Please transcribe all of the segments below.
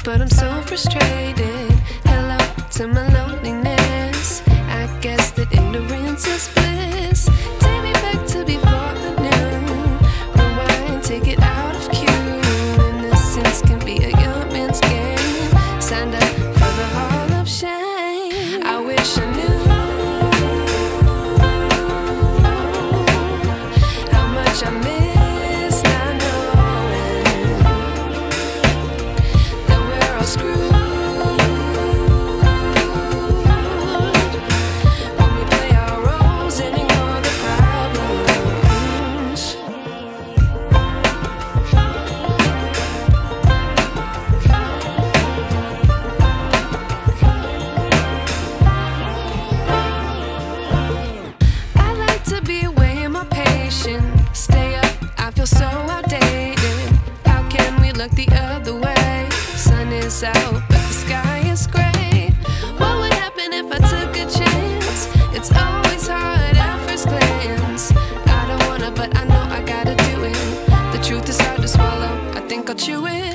but I'm so frustrated. Hello to my loneliness. I guess that ignorance is bliss. Take me back to before I knew. Rewind, take it out of cue. Innocence can be a young man's game. Signed up for the hall of shame. I wish I knew how much I miss not knowing that we're all screwed. Stay up, I feel so outdated. How can we look the other way? Sun is out, but the sky is gray. What would happen if I took a chance? It's always hard at first glance. I don't wanna, but I know I gotta do it. The truth is hard to swallow, I think I'll chew it.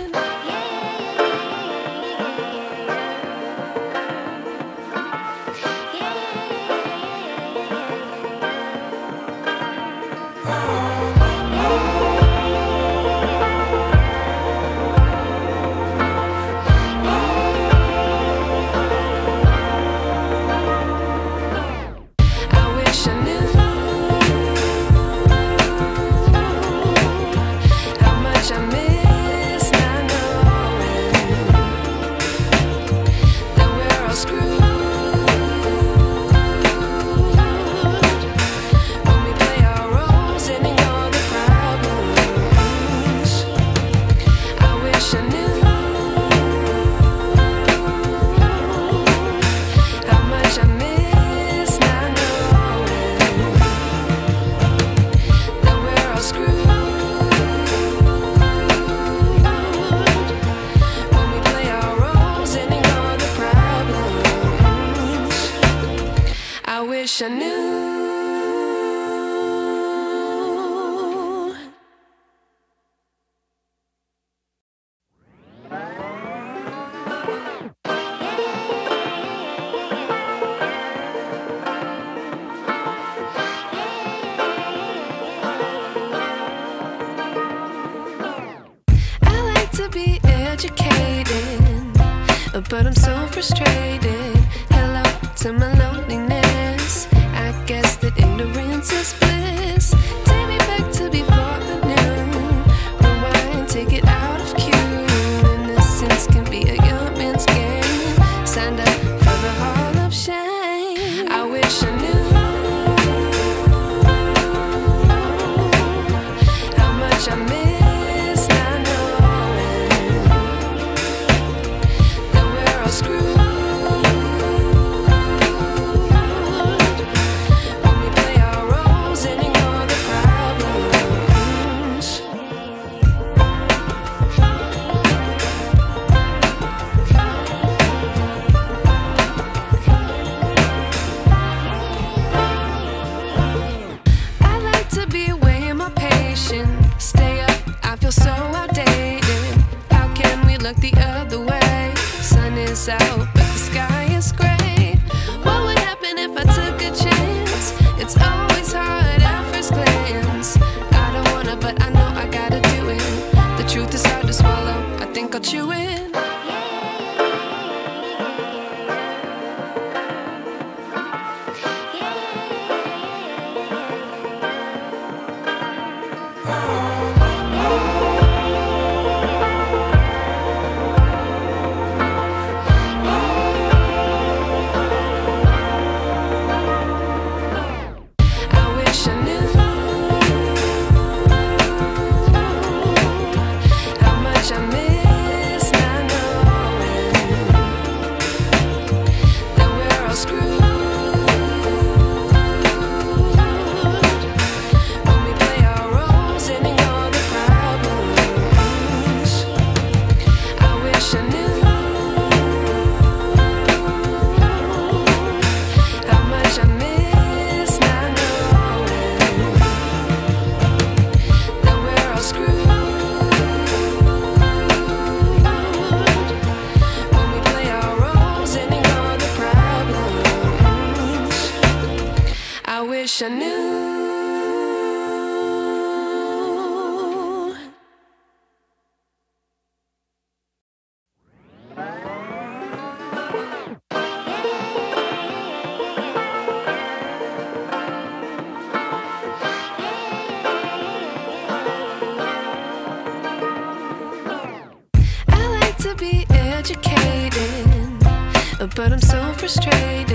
I wish I knew. I like to be educated, but I'm so frustrated. Hello to my loneliness. I guess that ignorance is bliss. Take me back to before I knew. Rewind, take it out of cue. Innocence can be a young man's game. Signed up for the hall of shame. I wish I knew how much I miss not knowing that we're all screwed. Stay up, I feel so outdated. How can we look the other way? Sun is out, but the sky is gray. What would happen if I took a chance? It's always hard at first glance. I don't wanna, but I know I gotta do it. The truth is hard to swallow, I think I'll chew it. I miss now. but I'm so frustrated.